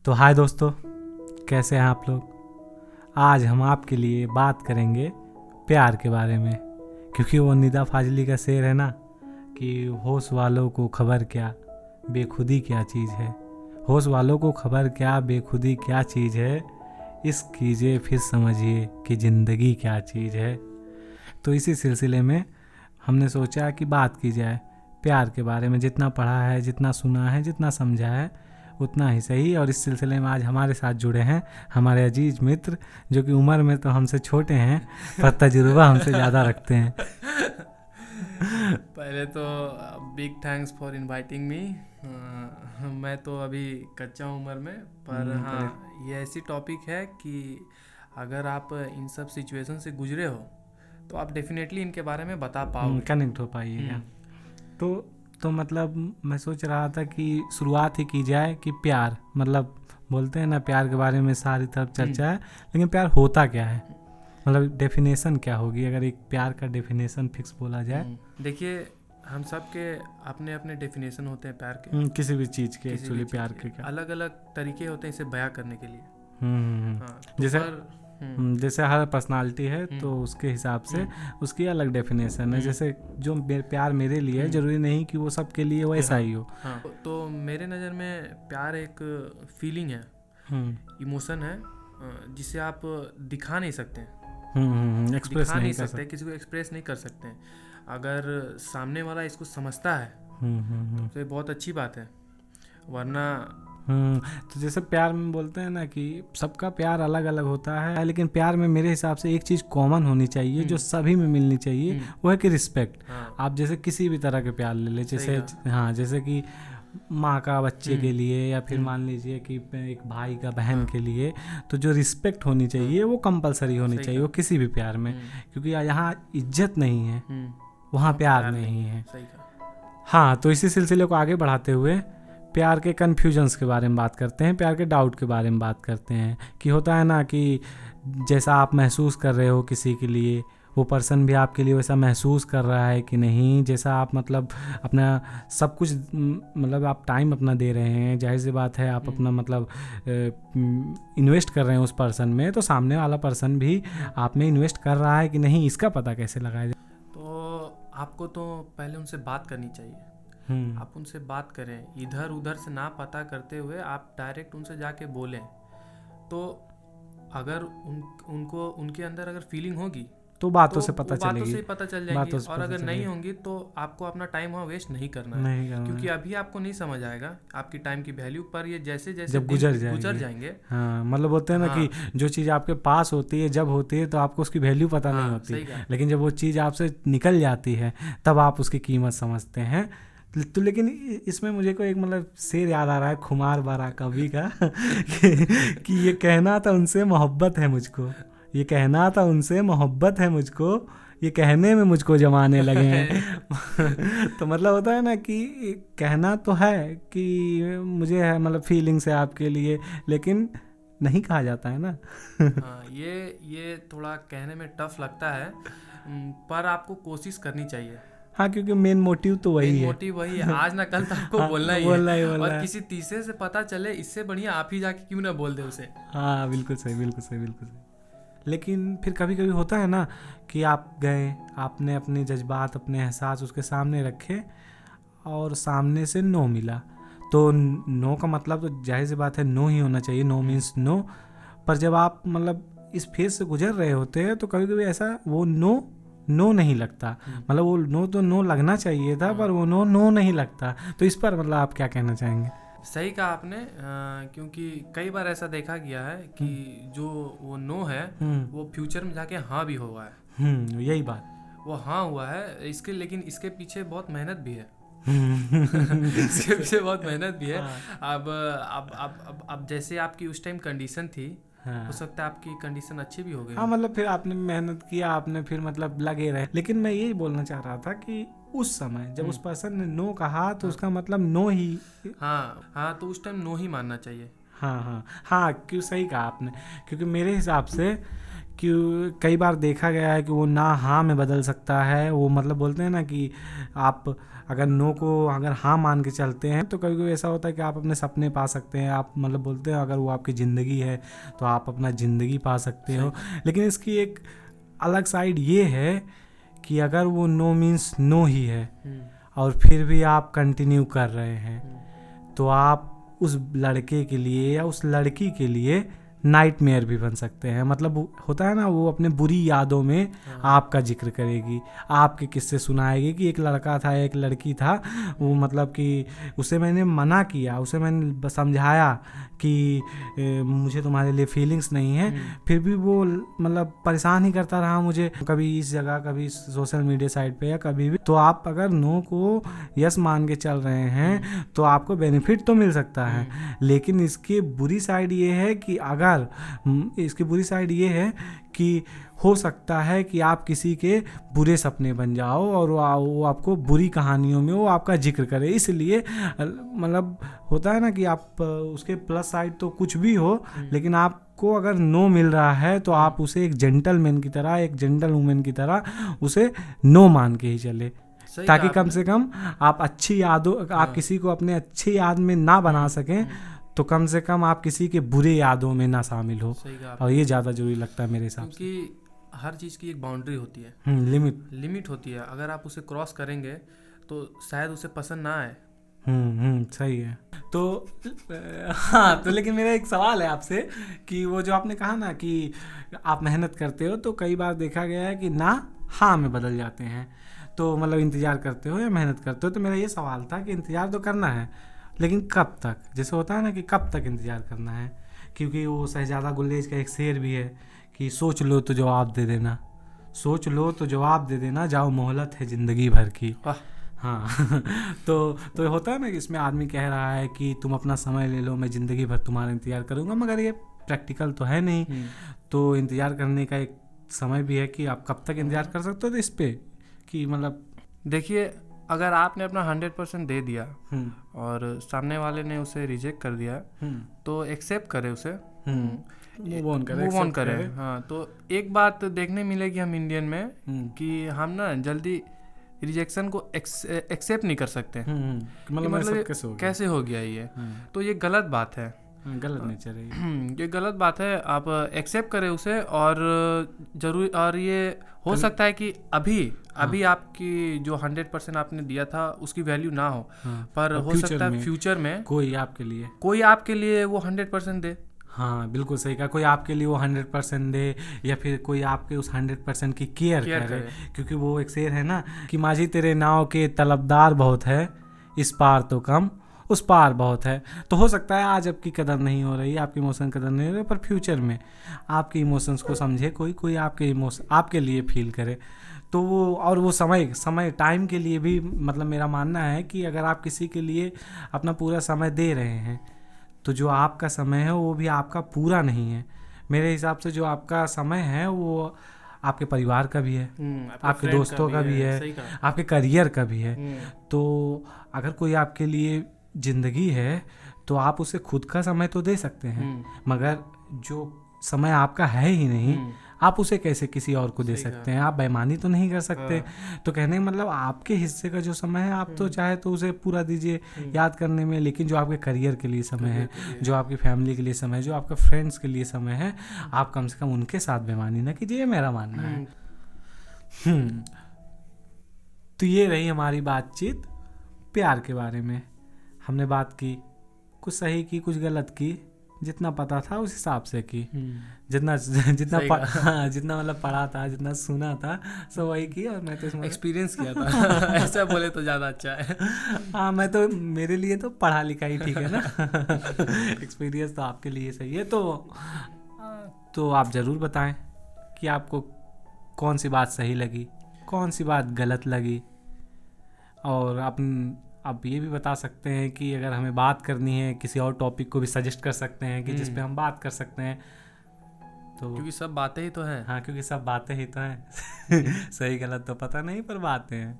तो हाय दोस्तों, कैसे हैं आप लोग। आज हम आपके लिए बात करेंगे प्यार के बारे में, क्योंकि वो निदा फाजली का शेर है ना कि होश वालों को खबर क्या बेखुदी क्या चीज़ है। होश वालों को खबर क्या बेखुदी क्या चीज़ है, इश्क कीजिए फिर समझिए कि ज़िंदगी क्या चीज़ है। तो इसी सिलसिले में हमने सोचा कि बात की जाए प्यार के बारे में। जितना पढ़ा है, जितना सुना है, जितना समझा है उतना ही सही। और इस सिलसिले में आज हमारे साथ जुड़े हैं हमारे अजीज मित्र, जो कि उम्र में तो हमसे छोटे हैं पर तजुर्बा हमसे ज़्यादा रखते हैं। पहले तो big thanks for inviting me. मैं तो अभी कच्चा उम्र में, पर हाँ ये ऐसी टॉपिक है कि अगर आप इन सब सिचुएशन से गुजरे हो तो आप डेफिनेटली इनके बारे में बता पाओगे, कनेक्ट हो पाइएगा। तो मतलब मैं सोच रहा था कि शुरुआत ही की जाए कि प्यार, मतलब बोलते हैं ना प्यार के बारे में सारी तरफ चर्चा है, लेकिन प्यार होता क्या है, मतलब डेफिनेशन क्या होगी अगर एक प्यार का डेफिनेशन फिक्स बोला जाए। देखिए, हम सब के अपने अपने डेफिनेशन होते हैं प्यार के, किसी भी चीज़ के, एक्चुअली प्यार के क्या अलग अलग तरीके होते हैं इसे बयां करने के लिए। हाँ, जैसे हर पर्सनालिटी है तो उसके हिसाब से उसकी अलग डेफिनेशन है। जैसे जो प्यार मेरे लिए है जरूरी नहीं कि वो सबके लिए वैसा ही हो। तो मेरे नज़र में प्यार एक फीलिंग है, इमोशन है, जिसे आप दिखा नहीं सकते, एक्सप्रेस दिखा नहीं सकते, किसी को एक्सप्रेस नहीं कर सकते। अगर सामने वाला इसको समझता है तो ये बहुत अच्छी बात है, वरना तो जैसे प्यार में बोलते हैं ना कि सबका प्यार अलग अलग होता है, लेकिन प्यार में मेरे हिसाब से एक चीज़ कॉमन होनी चाहिए जो सभी में मिलनी चाहिए, वो है कि रिस्पेक्ट। आप जैसे किसी भी तरह के प्यार ले ले, जैसे जैसे कि माँ का बच्चे के लिए, या फिर मान लीजिए कि एक भाई का बहन के लिए, तो जो रिस्पेक्ट होनी चाहिए वो कंपलसरी होनी चाहिए वो किसी भी प्यार में, क्योंकि यहाँ इज्जत नहीं है वहाँ प्यार नहीं है। हाँ, तो इसी सिलसिले को आगे बढ़ाते हुए प्यार के कन्फ्यूजन्स के बारे में बात करते हैं, प्यार के डाउट के बारे में बात करते हैं कि होता है ना कि जैसा आप महसूस कर रहे हो किसी के लिए, वो पर्सन भी आपके लिए वैसा महसूस कर रहा है कि नहीं। जैसा आप मतलब अपना सब कुछ मतलब आप टाइम अपना दे रहे हैं, जाहिर सी बात है आप अपना मतलब इन्वेस्ट कर रहे हैं उस पर्सन में, तो सामने वाला पर्सन भी आप में इन्वेस्ट कर रहा है कि नहीं, इसका पता कैसे लगाया जाए। तो आपको तो पहले उनसे बात करनी चाहिए। आप उनसे बात करें, इधर उधर से ना पता करते हुए आप डायरेक्ट उनसे जाके बोलें। तो अगर उनको उनके अंदर अगर फीलिंग होगी तो बातों से पता चल जाएगी, और अगर नहीं होंगी तो आपको अपना टाइम वहाँ वेस्ट नहीं करना है, क्योंकि अभी आपको नहीं समझ आएगा आपकी टाइम की वैल्यू, पर ये जैसे जैसे जब गुजर जाएंगे। हाँ, मतलब बोलते हैं ना कि जो चीज़ आपके पास होती है, जब होती है तो आपको उसकी वैल्यू पता नहीं होती, लेकिन जब वो चीज़ आपसे निकल जाती है तब आप उसकी कीमत समझते हैं। तो लेकिन इसमें मुझे को एक मतलब शेर याद आ रहा है खुमार बारा कवि का कि ये कहना था उनसे मोहब्बत है मुझको, ये कहना था उनसे मोहब्बत है मुझको, ये कहने में मुझको जमाने लगे हैं। तो मतलब होता है ना कि कहना तो है कि मुझे है मतलब फीलिंग्स है आपके लिए, लेकिन नहीं कहा जाता है ना। ये थोड़ा कहने में टफ लगता है, पर आपको कोशिश करनी चाहिए। हाँ, क्योंकि मेन मोटिव तो वही है, मोटिव वही है, आज ना कल तो आपको बोलना ही है, और किसी तीसरे से पता चले इससे बढ़िया आप ही जाके क्यों ना बोल दे उसे। हाँ, बिल्कुल सही। लेकिन फिर कभी कभी होता है ना कि आप गए, आपने अपने जज्बात, अपने एहसास उसके सामने रखे और सामने से नो मिला, तो नो का मतलब तो जाहिर सी बात है नो ही होना चाहिए, नो मीन्स नो। पर जब आप मतलब इस फेज से गुजर रहे होते हैं तो कभी कभी ऐसा वो नो नहीं लगता, मतलब वो नो तो नो लगना चाहिए था पर वो नो नहीं लगता। तो इस पर मतलब आप क्या कहना चाहेंगे। सही कहा आपने, क्योंकि कई बार ऐसा देखा गया है कि जो वो नो है वो फ्यूचर में जाके हाँ भी हुआ है। यही बात, वो हाँ हुआ है इसके, लेकिन इसके पीछे बहुत मेहनत भी है। इसके पीछे बहुत मेहनत भी है। अब जैसे आपकी उस टाइम कंडीशन थी, हो सकता है आपकी कंडीशन अच्छी भी हो गई। हाँ, मतलब फिर आपने मेहनत किया, आपने फिर मतलब लगे रहे। लेकिन मैं यही बोलना चाह रहा था कि उस समय जब उस पर्सन ने नो कहा तो उसका मतलब नो ही। हाँ, तो उस टाइम नो ही मानना चाहिए। हाँ, क्यों, सही कहा आपने, क्योंकि मेरे हिसाब से कि कई बार देखा गया है कि वो ना हाँ में बदल सकता है। वो मतलब बोलते हैं ना कि आप अगर नो को अगर हाँ मान के चलते हैं तो कभी कभी ऐसा होता है कि आप अपने सपने पा सकते हैं। आप मतलब बोलते हैं अगर वो आपकी ज़िंदगी है तो आप अपना ज़िंदगी पा सकते हो। लेकिन इसकी एक अलग साइड ये है कि अगर वो नो मीन्स नो ही है और फिर भी आप कंटिन्यू कर रहे हैं तो आप उस लड़के के लिए या उस लड़की के लिए नाइटमेयर भी बन सकते हैं। मतलब होता है ना, वो अपने बुरी यादों में आपका जिक्र करेगी, आपके किस्से सुनाएगी कि एक लड़का था एक लड़की था, वो मतलब कि उसे मैंने मना किया, उसे मैंने समझाया कि मुझे तुम्हारे लिए फीलिंग्स नहीं है, फिर भी वो मतलब परेशान ही करता रहा मुझे, कभी इस जगह कभी सोशल मीडिया साइट पे या कभी भी। तो आप अगर नो को यस मान के चल रहे हैं तो आपको बेनिफिट तो मिल सकता है, लेकिन इसकी बुरी साइड ये है कि कि हो सकता है कि आप किसी के बुरे सपने बन जाओ और वो आपको बुरी कहानियों में वो आपका जिक्र करे। इसलिए मतलब होता है ना कि आप उसके प्लस साइड तो कुछ भी हो, लेकिन आपको अगर नो मिल रहा है तो आप उसे एक जेंटलमैन की तरह, एक जेंटल वुमेन की तरह उसे नो मान के ही चले, ताकि कम से कम आप अच्छी यादों आप किसी को अपने अच्छी याद में ना बना सकें तो कम से कम आप किसी के बुरे यादों में ना शामिल हो। और ये ज़्यादा जरूरी लगता है मेरे हिसाब से, क्योंकि हर चीज़ की एक बाउंड्री होती है, लिमिट होती है। अगर आप उसे क्रॉस करेंगे तो शायद उसे पसंद ना आए। सही है। तो हाँ, तो लेकिन मेरा एक सवाल है आपसे कि वो जो आपने कहा ना कि आप मेहनत करते हो तो कई बार देखा गया है कि ना हाँ में बदल जाते हैं, तो मतलब इंतज़ार करते हो या मेहनत करते हो। तो मेरा ये सवाल था कि इंतज़ार तो करना है, लेकिन कब तक? जैसे होता है ना कि कब तक इंतज़ार करना है, क्योंकि वो शहजादा गुलेज का एक शेर भी है कि सोच लो तो जवाब दे देना, सोच लो तो जवाब दे देना, जाओ मोहलत है ज़िंदगी भर की। हाँ तो होता है ना कि इसमें आदमी कह रहा है कि तुम अपना समय ले लो, मैं ज़िंदगी भर तुम्हारा इंतज़ार करूँगा, मगर ये प्रैक्टिकल तो है नहीं। तो इंतज़ार करने का एक समय भी है कि आप कब तक इंतज़ार कर सकते हो। तो इस पर कि मतलब देखिए, अगर आपने अपना 100% दे दिया और सामने वाले ने उसे रिजेक्ट कर दिया तो एक्सेप्ट करे उसे, मूव ऑन करे। हाँ, तो एक बात देखने मिलेगी हम इंडियन में कि हम ना जल्दी रिजेक्शन को एक्सेप्ट नहीं कर सकते। मतलब कैसे हो गया ये, तो ये गलत बात है, गलत नेचर है ये गलत बात है। आप एक्सेप्ट करें उसे, और जरूरी, और ये हो सकता है कि अभी आपकी जो 100% आपने दिया था उसकी वैल्यू ना हो, पर हो सकता है फ्यूचर में कोई आपके लिए वो 100% दे। हाँ, बिल्कुल सही कहा, कोई आपके लिए वो 100% दे, या फिर कोई आपके उस 100% की केयर करे। क्योंकि वो एक शेर है ना कि माझी तेरे नाव के तलबदार बहुत है, इस पार तो कम उस पार बहुत है। तो हो सकता है आज आपकी कदर नहीं हो रही, आपके इमोशन कदर नहीं हो रही, पर फ्यूचर में आपके इमोशंस को समझे कोई आपके इमोशन आपके लिए फील करे। तो वो, और वो समय टाइम के लिए भी, मतलब मेरा मानना है कि अगर आप किसी के लिए अपना पूरा समय दे रहे हैं तो जो आपका समय है वो भी आपका पूरा नहीं है। मेरे हिसाब से जो आपका समय है वो आपके परिवार का भी है, आपके दोस्तों का भी है, आपके करियर का भी है। तो अगर कोई आपके लिए ज़िंदगी है तो आप उसे खुद का समय तो दे सकते हैं, मगर जो समय आपका है ही नहीं आप उसे कैसे किसी और को दे सकते हैं? आप बेईमानी तो नहीं कर सकते। तो कहने का मतलब आपके हिस्से का जो समय है आप तो चाहे तो उसे पूरा दीजिए याद करने में, लेकिन जो आपके करियर के लिए समय है, जो आपकी फैमिली के लिए समय है, जो आपके फ्रेंड्स के लिए समय है, आप कम से कम उनके साथ बेईमानी ना कीजिए, मेरा मानना है। तो ये रही हमारी बातचीत प्यार के बारे में। हमने बात की, कुछ सही की कुछ गलत की, जितना पता था उस हिसाब से की, जितना मतलब पढ़ा था, जितना सुना था सब वही की, और मैं तो एक्सपीरियंस किया था। ऐसा बोले तो ज़्यादा अच्छा है। हाँ, मैं तो, मेरे लिए तो पढ़ा लिखा ही ठीक है ना। एक्सपीरियंस तो आपके लिए सही है। तो आप ज़रूर बताएं कि आपको कौन सी बात सही लगी, कौन सी बात गलत लगी, और आप ये भी बता सकते हैं कि अगर हमें बात करनी है किसी और टॉपिक को भी सजेस्ट कर सकते हैं कि जिस पे हम बात कर सकते हैं। तो क्योंकि सब बातें ही तो हैं। हाँ, क्योंकि सब बातें ही तो हैं। सही गलत तो पता नहीं, पर बातें हैं।